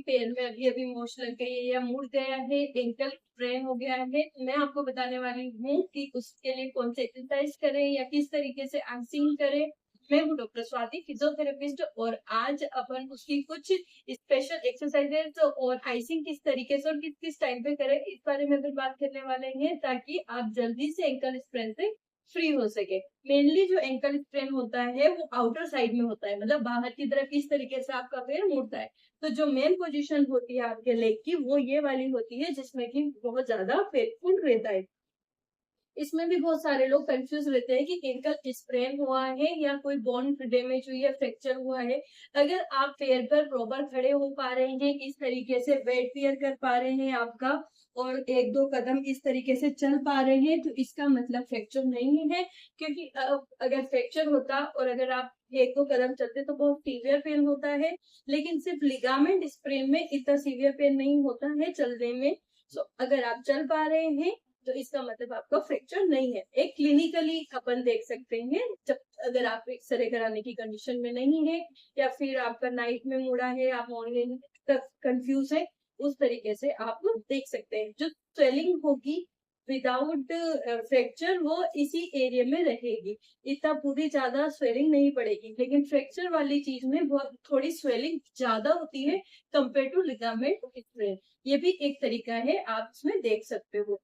पैर में अभी अभी मोच लग गई है या मुड़ गया है, एंकल फ्रेन हो गया है, तो मैं आपको बताने वाली हूँ कि उसके लिए कौन से एक्सरसाइज करें या किस तरीके से आंसिंग करें। मैं हूँ डॉक्टर स्वाति, फिजियोथेरेपिस्ट, और आज अपन उसकी कुछ स्पेशल एक्सरसाइजेज और आइसिंग किस तरीके से और किस किस टाइम पे करें इस बारे में भी बात करने वाले हैं, ताकि आप जल्दी से एंकल स्प्रेन से फ्री हो सके। मेनली जो एंकल स्प्रेन होता है वो आउटर साइड में होता है, मतलब बाहर की तरफ किस तरीके से आपका पैर मुड़ता है। तो जो मेन पोजीशन होती है आपके लेग की वो ये वाली होती है, जिसमें कि बहुत ज्यादा पेनफुल रहता है। इसमें भी बहुत सारे लोग कंफ्यूज रहते हैं कि एंकल स्प्रेन हुआ है या कोई बोन डैमेज हुई है, फ्रैक्चर हुआ है। अगर आप पैर पर प्रॉपर खड़े हो पा रहे हैं, इस तरीके से वेट पेयर कर पा रहे हैं आपका, और एक दो कदम इस तरीके से चल पा रहे हैं, तो इसका मतलब फ्रैक्चर नहीं है। क्योंकि अगर फ्रैक्चर होता और अगर आप एक दो कदम चलते तो बहुत सीवियर पेन होता है, लेकिन सिर्फ लिगामेंट स्प्रेन में इतना सीवियर पेन नहीं होता है चलने में। सो अगर आप चल पा रहे हैं तो इसका मतलब आपका फ्रैक्चर नहीं है। एक क्लिनिकली अपन देख सकते हैं, जब अगर आप एक्सरे कराने की कंडीशन में नहीं है, या फिर आपका नाइट में मुड़ा है, आप मॉर्निंग तक कंफ्यूज है, उस तरीके से आप देख सकते हैं। जो स्वेलिंग होगी विदाउट फ्रैक्चर वो इसी एरिया में रहेगी, इतना पूरी ज्यादा स्वेलिंग नहीं पड़ेगी। लेकिन फ्रैक्चर वाली चीज में बहुत थोड़ी स्वेलिंग ज्यादा होती है कंपेयर टू लिगामेंट स्प्रेन। ये भी एक तरीका है, आप इसमें देख सकते हो।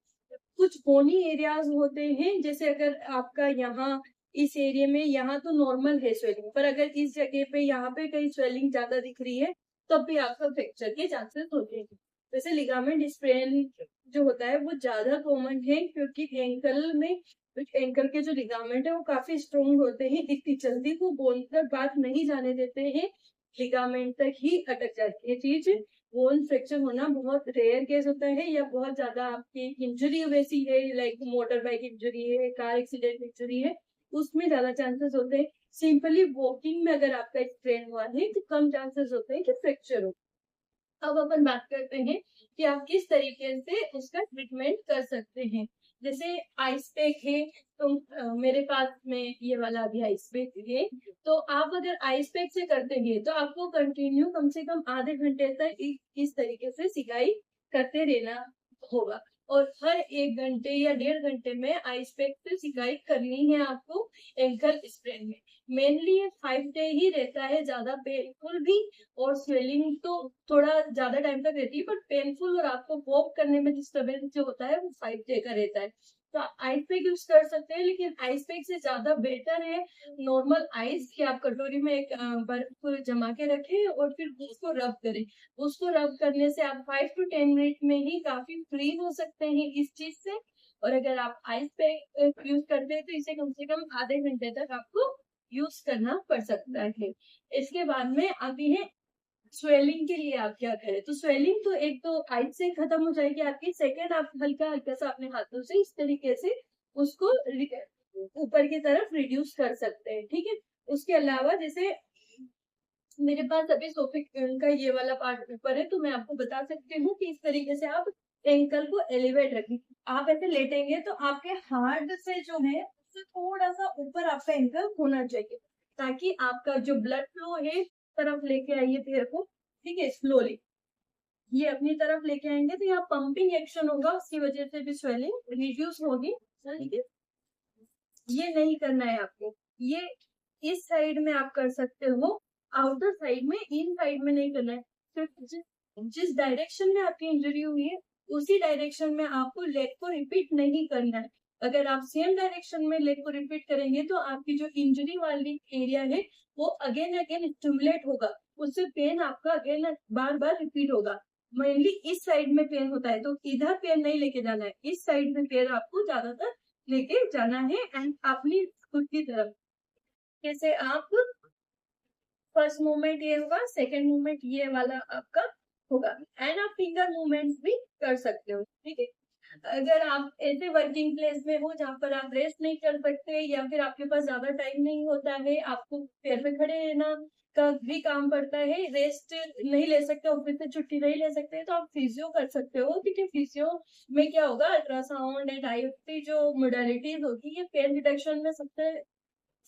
कुछ बोनी एरियाज होते हैं, जैसे अगर आपका यहाँ इस एरिया में यहाँ तो नॉर्मल है स्वेलिंग, पर अगर इस जगह पे यहाँ पे कहीं स्वेलिंग ज्यादा दिख रही है, तब भी आपका फ्रैक्चर के चांसेस होते हैं। वैसे लिगामेंट स्प्रेन जो होता है वो ज्यादा कॉमन है, क्योंकि एंकल के जो लिगामेंट है वो काफी स्ट्रोंग होते हैं, इतनी जल्दी वो बोन तक बात नहीं जाने देते हैं, लिगामेंट तक ही अटक जाती है चीज। बोन फ्रैक्चर होना बहुत रेयर केस होता है, या बहुत ज्यादा आपकी इंजरी वैसी है, लाइक मोटर बाइक इंजरी है, कार एक्सीडेंट इंजरी है, उसमें ज्यादा चांसेस होते हैं। सिंपली वॉकिंग में अगर आपका स्ट्रेन हुआ है तो कम चांसेस होते हैं कि फ्रैक्चर हो। अब अपन बात करते हैं कि आप किस तरीके से उसका ट्रीटमेंट कर सकते हैं। जैसे आइस पैक है, तो मेरे पास में ये वाला अभी आइस पैक है, तो आप अगर आइस पैक से करते हैं तो आपको कंटिन्यू कम से कम आधे घंटे तक इस तरीके से सिकाई करते रहना होगा, और हर 1 घंटे या 1.5 घंटे में आइस पैक से सिकाई करनी है आपको एंकल स्प्रेन में। मेनली ये 5 डे ही रहता है, ज्यादा पेनफुल भी, और स्वेलिंग तो थोड़ा ज्यादा टाइम तक रहती है, बट पेनफुल और आपको वॉक करने में डिस्टर्बेंस जो होता है वो 5 डे का रहता है। तो आइस पैक यूज कर सकते हैं, लेकिन आइस पैक से ज्यादा बेटर है नॉर्मल आइस कि आप कटोरी में एक बर्फ जमा के रखें और फिर उसको रब करें। उसको रब करने से आप 5 to 10 मिनट में ही काफी फ्री हो सकते हैं इस चीज से। और अगर आप आइस पैक यूज करते हैं तो इसे कम से कम आधे घंटे तक आपको यूज करना पड़ सकता है। इसके बाद में आती है स्वेलिंग के लिए आप क्या करें। तो स्वेलिंग तो एक तो आइस से खत्म हो जाएगी आपकी, सेकेंड आप हल्का हल्का सा अपने हाथों से इस तरीके से उसको ऊपर की तरफ रिड्यूस कर सकते हैं, ठीक है। उसके अलावा जैसे मेरे पास अभी सोफे का ये वाला पार्ट ऊपर है, तो मैं आपको बता सकती हूँ कि इस तरीके से आप एंकल को एलिवेट रखें। आप ऐसे लेटेंगे तो आपके हार्ट से जो है उससे थोड़ा सा ऊपर आपका एंकल होना चाहिए, ताकि आपका जो ब्लड फ्लो है तरफ लेके आइए पैर को, ठीक है, स्लोली ये अपनी तरफ लेके आएंगे तो यहाँ पंपिंग एक्शन होगा, उसकी वजह से भी स्वेलिंग रिड्यूस होगी। ठीक है, ये नहीं करना है आपको, ये इस साइड में आप कर सकते हो, आउटर साइड में, इन साइड में नहीं करना है। सिर्फ जिस डायरेक्शन में आपकी इंजरी हुई है उसी डायरेक्शन में आपको लेग को रिपीट नहीं करना है। अगर आप सेम डायरेक्शन में लेग को रिपीट करेंगे तो आपकी जो इंजरी वाली एरिया है वो अगेन अगेन स्टिमुलेट होगा, उससे पेन आपका अगेन बार बार रिपीट होगा। मेनली इस साइड में पेन होता है, तो इधर पेन नहीं लेके जाना है, इस साइड में पेन आपको ज्यादातर लेके जाना है, एंड अपनी खुद की तरफ। जैसे आप फर्स्ट मूवमेंट ये होगा, सेकंड मूवमेंट ये वाला आपका होगा, एंड आप फिंगर मूवमेंट्स भी कर सकते हो, ठीक है। अगर आप ऐसे वर्किंग प्लेस में हो जहाँ पर आप रेस्ट नहीं कर सकते, या फिर आपके पास ज्यादा टाइम नहीं होता है, आपको पैर पे खड़े रहना का भी काम पड़ता है, रेस्ट नहीं ले सकते, ऑफिस से छुट्टी नहीं ले सकते, तो आप फिजियो कर सकते हो, क्योंकि फिजियो में क्या होगा, अल्ट्रासाउंड एंड आईओटी जो मोडालिटीज होगी ये पेन रिडक्शन में सबसे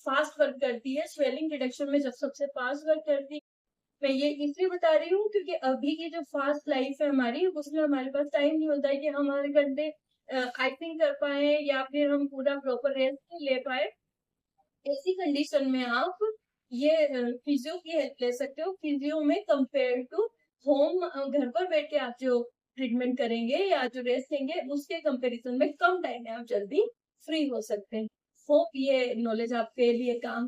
फास्ट वर्क करती है, स्वेलिंग रिडक्शन में जब सबसे फास्ट वर्क करती है। मैं ये इसलिए बता रही हूँ क्योंकि अभी की जो फास्ट लाइफ है हमारी, उसमें हमारे पास टाइम नहीं होता है कि हम आधे घंटे एक्टिंग कर पाए या फिर हम पूरा प्रॉपर रेस्ट ले पाए। ऐसी कंडीशन में आप ये फिजियो की हेल्प ले सकते हो। फिजियो में कंपेयर टू होम, घर पर बैठ के आप जो ट्रीटमेंट करेंगे या जो रेस्ट लेंगे उसके कंपैरिजन में कम टाइम में आप जल्दी फ्री हो सकते हैं। होप ये नॉलेज आपके लिए काम